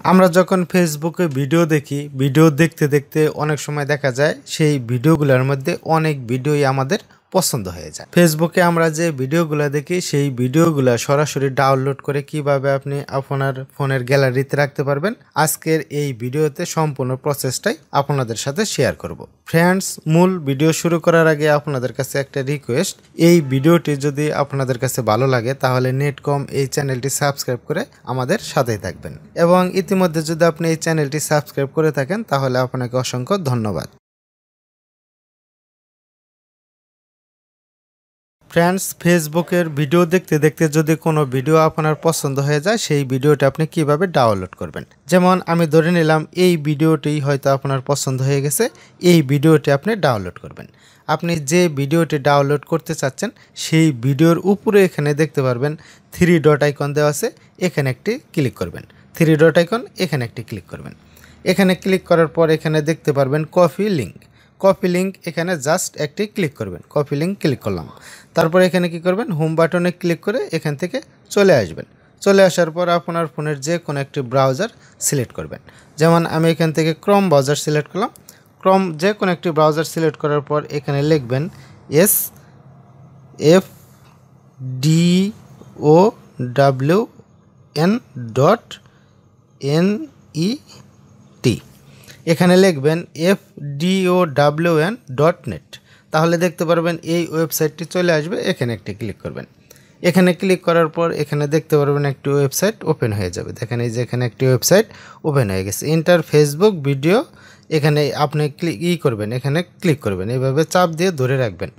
আমরা যখন ফেসবুকে ভিডিও দেখি, ভিডিও দেখতে দেখতে অনেক সময় দেখা যায় সেই ভিডিওগুলোর মধ্যে অনেক ভিডিওই আমাদের পছন্দ হয়ে যায়। ফেসবুকে আমরা যে ভিডিওগুলো দেখি সেই ভিডিওগুলো সরাসরি ডাউনলোড করে কিভাবে আপনি আপনার ফোনের গ্যালারিতে রাখতে পারবেন, আজকের এই ভিডিওতে সম্পূর্ণ প্রসেসটাই আপনাদের সাথে শেয়ার করব। ফ্রেন্ডস, মূল ভিডিও শুরু করার আগে আপনাদের কাছে একটা রিকোয়েস্ট, এই ভিডিওটি যদি আপনাদের কাছে ভালো লাগে তাহলে নেটকম এই চ্যানেলটি সাবস্ক্রাইব করে আমাদের সাথেই থাকবেন, এবং ইতিমধ্যে যদি আপনি এই চ্যানেলটি সাবস্ক্রাইব করে থাকেন তাহলে আপনাকে অসংখ্য ধন্যবাদ। ফ্রেন্ডস, ফেসবুকের ভিডিও দেখতে দেখতে যদি কোনো ভিডিও আপনার পছন্দ হয়ে যায়, সেই ভিডিওটা আপনি কিভাবে ডাউনলোড করবেন। যেমন আমি ধরে নিলাম এই ভিডিওটি হয়তো আপনার পছন্দ হয়ে গেছে, এই ভিডিওটি আপনি ডাউনলোড করবেন। আপনি যে ভিডিওটি ডাউনলোড করতে চাচ্ছেন সেই ভিডিওর উপরে এখানে দেখতে পারবেন 3 ডট আইকন দেওয়া আছে, এখানে একটি ক্লিক করবেন। 3 ডট আইকন এখানে একটি ক্লিক করবেন। এখানে ক্লিক করার পর এখানে দেখতে পারবেন কপি লিঙ্ক। কপি লিঙ্ক এখানে জাস্ট একটি ক্লিক করবেন। কপি লিঙ্ক ক্লিক করলাম। তারপর এখানে কি করবেন, হোম বাটনে ক্লিক করে এখান থেকে চলে আসবেন। চলে আসার পর আপনার ফোনের যে কোনো একটি ব্রাউজার সিলেক্ট করবেন। যেমন আমি এখান থেকে ক্রোম ব্রাউজার সিলেক্ট করলাম। ক্রোম যে কোনো একটি ব্রাউজার সিলেক্ট করার পর এখানে লিখবেন sfdown.net, এখানে লিখবেন fdown.net, তাহলে দেখতে পারবেন এই ওয়েবসাইটটি চলে আসবে। এখানে একটি ক্লিক করবেন। এখানে ক্লিক করার পর এখানে দেখতে পারবেন একটি ওয়েবসাইট ওপেন হয়ে যাবে। দেখেন এই যে এখানে একটি ওয়েবসাইট ওপেন হয়ে গেছে, ইন্টার ফেসবুক ভিডিও। এখানে আপনি করবেন, এখানে ক্লিক করবেন, এইভাবে চাপ দিয়ে ধরে রাখবেন।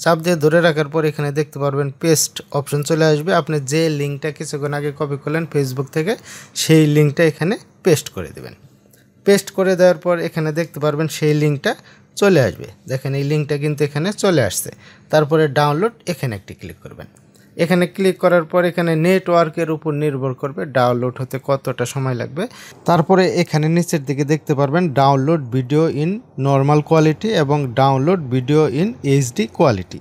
চাপ দিয়ে ধরে রাখার পর এখানে দেখতে পারবেন পেস্ট অপশন চলে আসবে। আপনি যে লিঙ্কটা কিছুক্ষণ আগে কপি করলেন ফেসবুক থেকে, সেই লিঙ্কটা এখানে পেস্ট করে দেবেন। পেস্ট করে দেওয়ার পর এখানে দেখতে পারবেন সেই লিঙ্কটা চলে আসবে। দেখেন এই লিঙ্কটা কিন্তু এখানে চলে আসছে। তারপরে ডাউনলোড, এখানে একটি ক্লিক করবেন। এখানে ক্লিক করার পর এখানে নেটওয়ার্কের উপর নির্ভর করবে ডাউনলোড হতে কতটা সময় লাগবে। তারপরে এখানে নিচের দিকে দেখতে পারবেন download video in normal quality এবং download video in HD quality.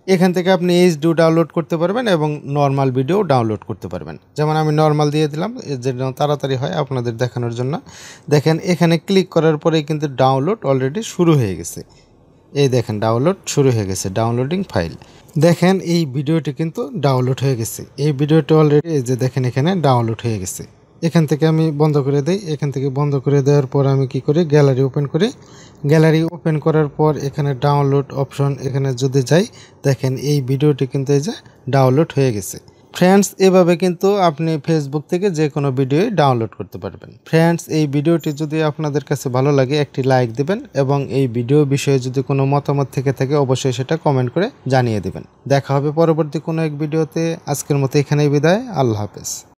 এখান থেকে আপনি এইচডিও ডাউনলোড করতে পারবেন এবং নর্মাল ভিডিও ডাউনলোড করতে পারবেন। যেমন আমি নর্মাল দিয়ে দিলাম, যেন তাড়াতাড়ি হয় আপনাদের দেখানোর জন্য। দেখেন এখানে ক্লিক করার পরে কিন্তু ডাউনলোড অলরেডি শুরু হয়ে গেছে। এই দেখেন ডাউনলোড শুরু হয়ে গেছে, ডাউনলোডিং ফাইল। দেখেন এই ভিডিওটি কিন্তু ডাউনলোড হয়ে গেছে। এই ভিডিওটি অলরেডি এই যে দেখেন এখানে ডাউনলোড হয়ে গেছে। এখান থেকে আমি বন্ধ করে দেই। এখান থেকে বন্ধ করে দেওয়ার পর আমি কি করি, গ্যালারি ওপেন করি। গ্যালারি ওপেন করার পর এখানে ডাউনলোড অপশন এখানে যদি যাই, দেখেন এই ভিডিওটি কিন্তু এই যে ডাউনলোড হয়ে গেছে। ফ্রেন্ডস, এভাবে কিন্তু আপনি ফেসবুক থেকে যে কোনো ভিডিও ডাউনলোড করতে পারবেন। ফ্রেন্ডস, এই ভিডিওটি যদি আপনাদের কাছে ভালো লাগে একটি লাইক দিবেন, এবং এই ভিডিও বিষয়ে যদি কোনো মতামত থেকে থাকে অবশ্যই সেটা কমেন্ট করে জানিয়ে দিবেন। দেখা হবে পরবর্তী কোনো এক ভিডিওতে। আজকের মতো এখানেই বিদায়। আল্লাহ হাফেজ।